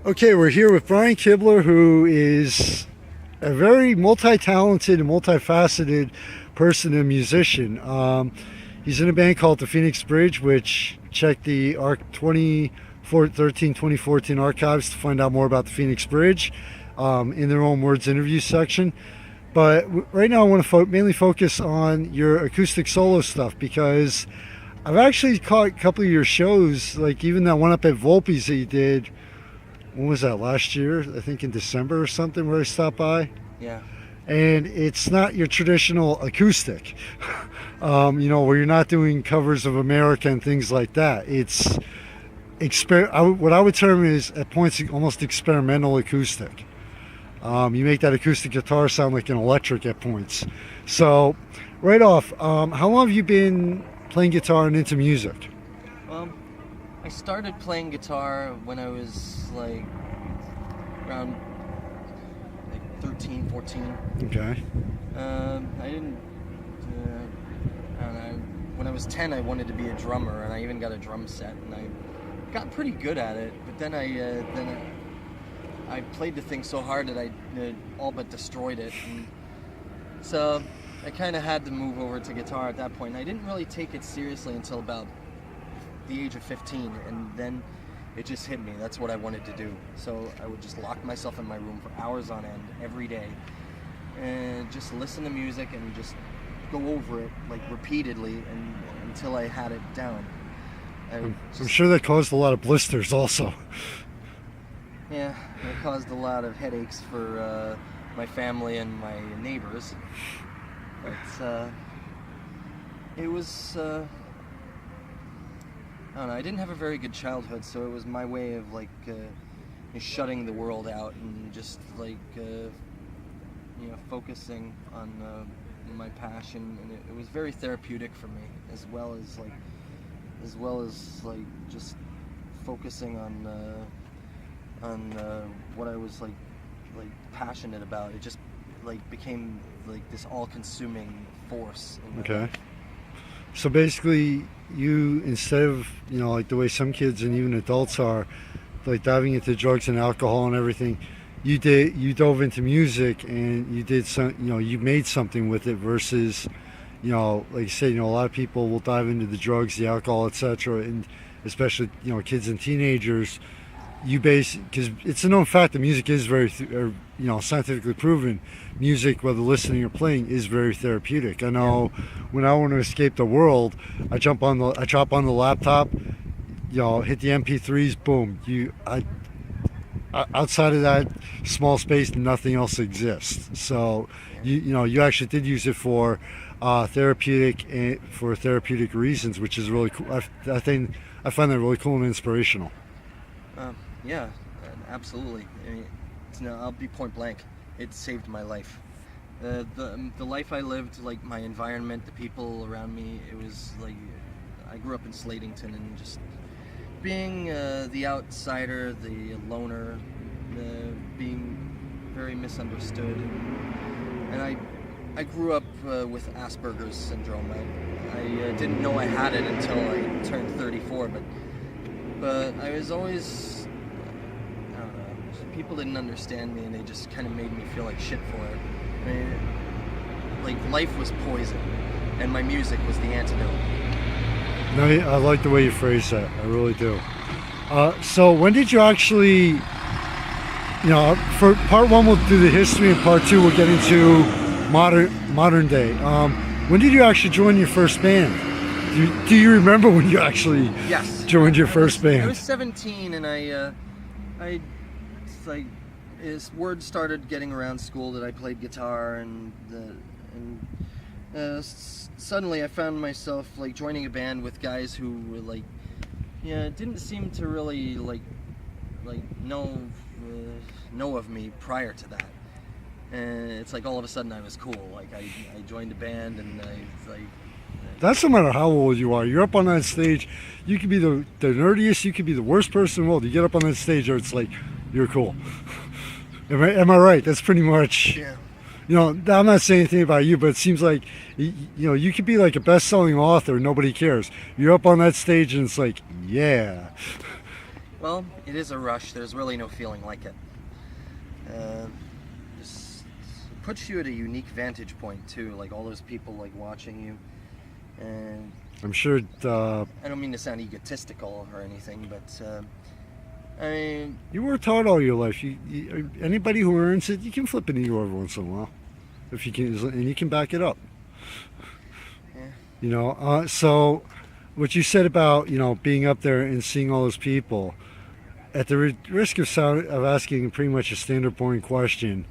Okay, we're here with Brian Kibler, who is a very multi-talented and multifaceted person and musician. He's in a band called the Phoenix Bridge, which check the 2014 archives to find out more about the Phoenix Bridge in their own words interview section. But right now I want to mainly focus on your acoustic solo stuff, because I've actually caught a couple of your shows, like even that one up at Volpe's that you did. When was that, last year? I think in December or something, where I stopped by. Yeah. And it's not your traditional acoustic, where you're not doing covers of America and things like that. It's what I would term is at points almost experimental acoustic. You make that acoustic guitar sound like an electric at points. So, right off, how long have you been playing guitar and into music? I started playing guitar when I was around 13, 14. Okay. I didn't, I don't know, when I was 10 I wanted to be a drummer, and I even got a drum set, and I got pretty good at it, but then I played the thing so hard that I all but destroyed it, and so I kind of had to move over to guitar at that point. And I didn't really take it seriously until about the age of 15, and then it just hit me. That's what I wanted to do. So I would just lock myself in my room for hours on end every day and just listen to music and just go over it repeatedly until I had it down. I'm sure that caused a lot of blisters also. Yeah, it caused a lot of headaches for my family and my neighbors. But it was, I don't know, I didn't have a very good childhood, so it was my way of shutting the world out and just focusing on my passion, and it was very therapeutic for me, as well as just focusing on what I was passionate about. It just became this all-consuming force in my life. So basically, you, instead of the way some kids and even adults are, diving into drugs and alcohol and everything, you dove into music, and you did you made something with it, versus like you said, a lot of people will dive into the drugs, the alcohol, etc., and especially kids and teenagers. Because it's a known fact that music is very scientifically proven, music, whether listening or playing, is very therapeutic. I know when I want to escape the world, I drop on the laptop, hit the MP3s, boom, outside of that small space, nothing else exists. So you actually did use it for therapeutic reasons, which is really cool. I find that really cool and inspirational. Yeah, absolutely. I mean, I'll be point blank. It saved my life. The life I lived, my environment, the people around me, it was I grew up in Slatington, and just being the outsider, the loner, being very misunderstood, and I grew up with Asperger's syndrome. I didn't know I had it until I turned 34, but I was always, I don't know, people didn't understand me, and they just kind of made me feel like shit for it. I mean, life was poison, and my music was the antidote. No, I like the way you phrase that. I really do. So when did you actually, for part one we'll do the history, and part two we'll get into modern day. When did you actually join your first band? Do you remember when you actually joined your first band? I was 17, and word started getting around school that I played guitar, and suddenly I found myself joining a band with guys who were didn't seem to really know of me prior to that. And it's all of a sudden I was cool. I joined a band, and that's no matter how old you are. You're up on that stage. You could be the nerdiest. You could be the worst person in the world. You get up on that stage, or it's you're cool. Am I right? That's pretty much. Yeah. I'm not saying anything about you, but it seems like you could be a best-selling author. Nobody cares. You're up on that stage, and it's yeah. Well, it is a rush. There's really no feeling like it. Uh, just puts you at a unique vantage point too. Like all those people like watching you, and I'm sure. I don't mean to sound egotistical or anything, but I mean, You worked hard all your life. Anybody who earns it, you can flip an ego every once in a while, if you can, and you can back it up. yeah. You know. So, what you said about being up there and seeing all those people, at the risk of asking pretty much a standard boring question,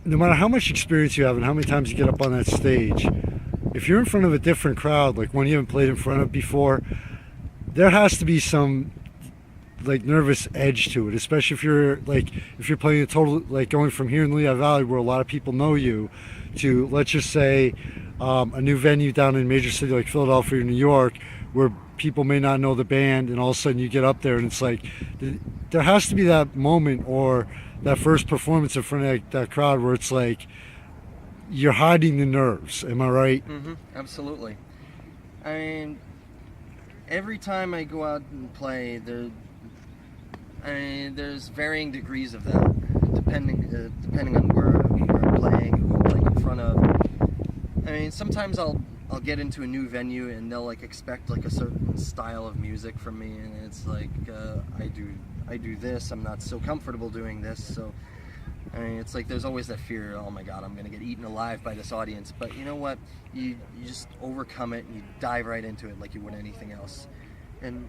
no matter how much experience you have and how many times you get up on that stage, if you're in front of a different crowd, like one you haven't played in front of before, there has to be some like nervous edge to it, especially if you're playing a total, like going from here in Lehigh Valley where a lot of people know you to, let's just say, a new venue down in a major city like Philadelphia or New York where people may not know the band, and all of a sudden you get up there and it's like there has to be that moment or that first performance in front of that crowd where it's like you're hiding the nerves. Am I right? Absolutely. I mean, every time I go out and play, there's varying degrees of that, depending on where I'm playing, who I'm playing in front of. I mean, sometimes I'll get into a new venue and they'll like expect like a certain style of music from me, and it's like I do this. I'm not so comfortable doing this, so I mean, it's like there's always that fear. Oh my God, I'm gonna get eaten alive by this audience. But you know what? You just overcome it and you dive right into it like you would anything else, and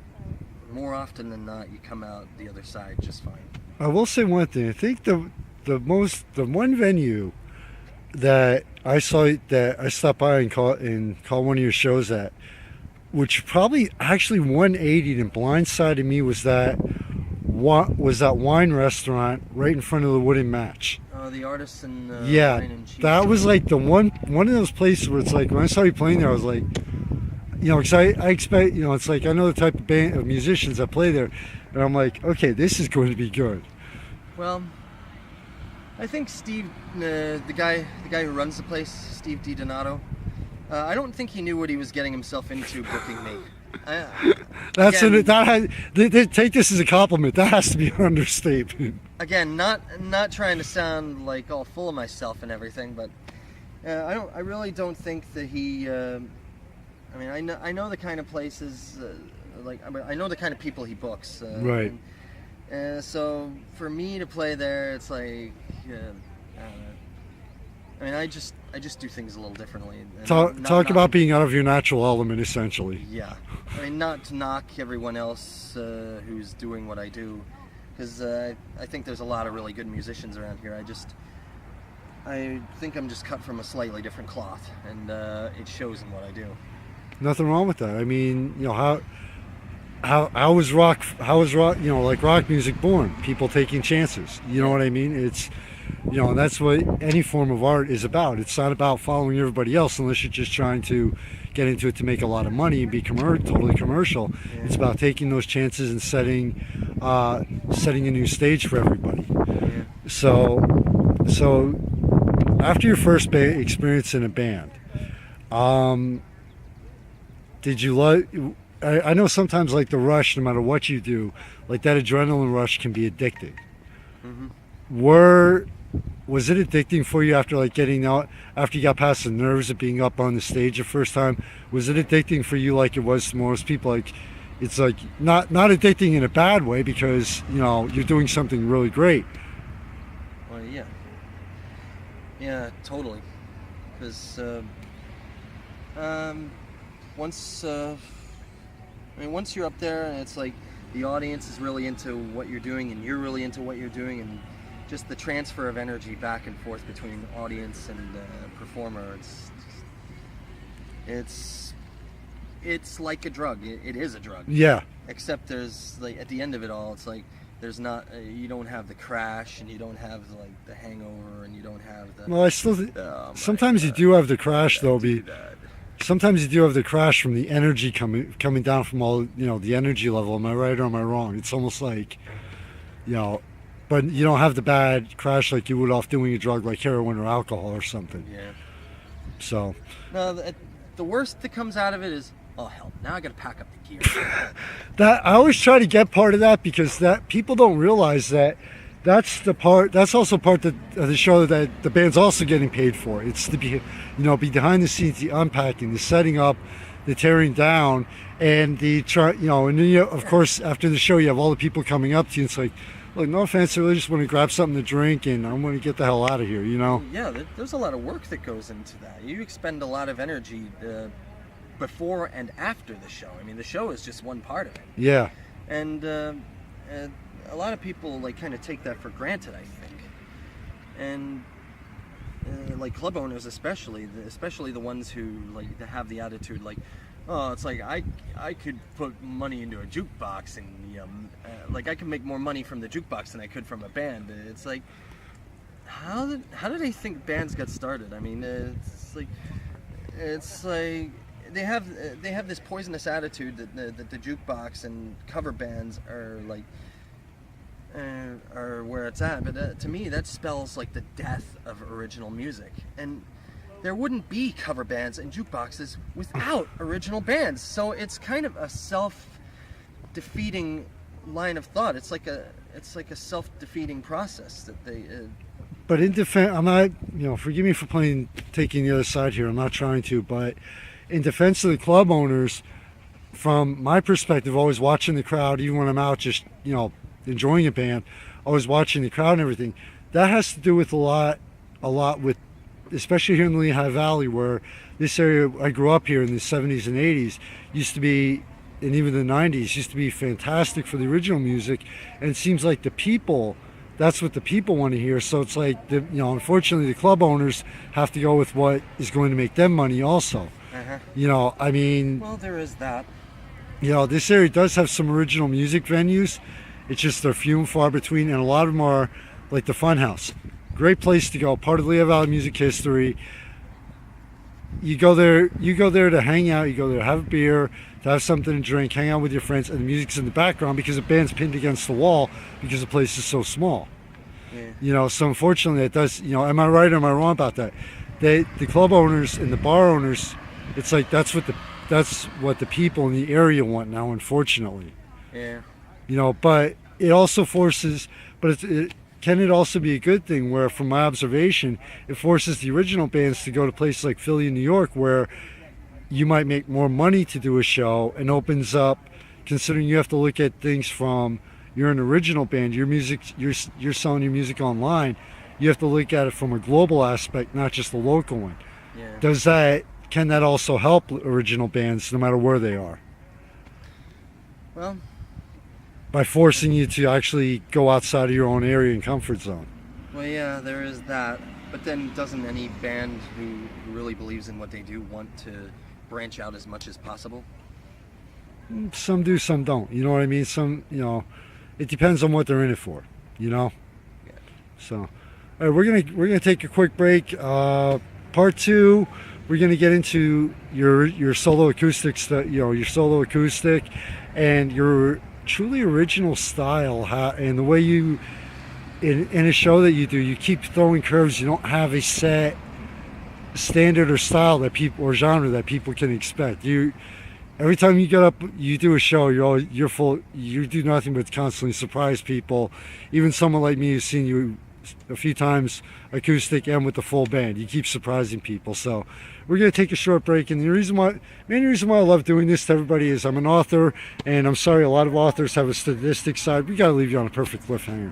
more often than not, you come out the other side just fine. I will say one thing. I think the one venue that I stopped by and call one of your shows at, which probably actually 180'd and blindsided me, was that wine restaurant right in front of the Wooden Match. The Artisan. Yeah, Wine and Cheese. that was like the one of those places where it's like when I saw you playing there, I was like, because I expect, it's like I know the type of band of musicians that play there, and I'm like, okay, this is going to be good. Well, I think Steve, the guy who runs the place, Steve DiDonato, I don't think he knew what he was getting himself into booking me. Take this as a compliment. That has to be an understatement. Again, not trying to sound like all full of myself and everything, but I really don't think that he. I mean, I know the kind of places, I know the kind of people he books. Right. So for me to play there, it's like, I mean, I just do things a little differently. Talk about being out of your natural element, essentially. Yeah. I mean, not to knock everyone else who's doing what I do, because I think there's a lot of really good musicians around here. I think I'm just cut from a slightly different cloth, and it shows in what I do. Nothing wrong with that. I mean, how was rock, like rock music born? People taking chances. You know what I mean? It's, and that's what any form of art is about. It's not about following everybody else unless you're just trying to get into it to make a lot of money and be totally commercial. Yeah. It's about taking those chances and setting a new stage for everybody. Yeah. So after your first experience in a band, did you like? I know sometimes like the rush, no matter what you do, like that adrenaline rush can be addicting. Was it addicting for you after getting out, after you got past the nerves of being up on the stage the first time? Was it addicting for you like it was to most people? Like, it's like not addicting in a bad way because you're doing something really great. Well, yeah, totally. Because once you're up there and it's like the audience is really into what you're doing and you're really into what you're doing, and just the transfer of energy back and forth between audience and performer, it's like a drug. It is a drug. Yeah. Except there's at the end of it all, it's like there's not you don't have the crash, and you don't have the hangover, and you don't have the. Well, I still. Sometimes you do have the crash though. Sometimes you do have the crash from the energy coming down from all the energy level. Am I right or am I wrong? It's almost like, but you don't have the bad crash like you would off doing a drug like heroin or alcohol or something. Yeah. So. No, the worst that comes out of it is oh hell, now I gotta pack up the gear. That I always try to get part of that, because that people don't realize that that's also part of the show that the band's also getting paid for. It's to be behind the scenes, the unpacking, the setting up, the tearing down, and and then of course after the show you have all the people coming up to you. It's like, look, no offense, I really just want to grab something to drink and I'm going to get the hell out of here, Yeah, there's a lot of work that goes into that. You expend a lot of energy before and after the show. I mean, the show is just one part of it. Yeah. And a lot of people like kind of take that for granted, I think. And like club owners especially the ones who like have the attitude like, oh, it's like I could put money into a jukebox and like I could make more money from the jukebox than I could from a band. It's like, how did they think bands got started? I mean, it's like they have this poisonous attitude that the jukebox and cover bands are like are where it's at. But to me, that spells like the death of original music. And there wouldn't be cover bands and jukeboxes without original bands. So it's kind of a self-defeating line of thought. It's like a self-defeating process that they. But in defense, I'm not. Forgive me for taking the other side here. I'm not trying to, but in defense of the club owners, from my perspective, always watching the crowd, even when I'm out, just enjoying a band, always watching the crowd and everything. That has to do with a lot with, especially here in the Lehigh Valley, where this area, I grew up here in the 70s and 80s, used to be, and even the 90s, used to be fantastic for the original music. And it seems like that's what the people want to hear. So it's like, unfortunately, the club owners have to go with what is going to make them money also. I mean... Well, there is that. This area does have some original music venues. It's just they're few and far between, and a lot of them are like the Funhouse. Great place to go, part of Lehigh Valley music history. You go there to hang out, you go there to have a beer, to have something to drink, hang out with your friends, and the music's in the background because the band's pinned against the wall because the place is so small. Yeah. So unfortunately it does, am I right or am I wrong about that? The club owners and the bar owners, it's like that's what the people in the area want now, unfortunately. Yeah. But it also forces, can it also be a good thing where, from my observation, it forces the original bands to go to places like Philly and New York where you might make more money to do a show, and opens up, considering you have to look at things from, you're an original band, your music, you're selling your music online, you have to look at it from a global aspect, not just a local one. Yeah. Can that also help original bands no matter where they are? Well, by forcing you to actually go outside of your own area and comfort zone. Well, yeah, there is that. But then doesn't any band who really believes in what they do want to branch out as much as possible? Some do, some don't. You know what I mean? Some, it depends on what they're in it for, Yeah. So, all right, we're gonna take a quick break. Part 2, we're gonna get into your solo acoustic your solo acoustic and your truly original style, and the way you in a show that you do, you keep throwing curves. You don't have a set standard or style or genre that people can expect. Every time you get up, you do a show, you do nothing but constantly surprise people. Even someone like me who's seen you a few times acoustic and with the full band, you keep surprising people. So we're going to take a short break, and the main reason why I love doing this to everybody is I'm an author, and I'm sorry, a lot of authors have a statistic side. We got to leave you on a perfect cliffhanger.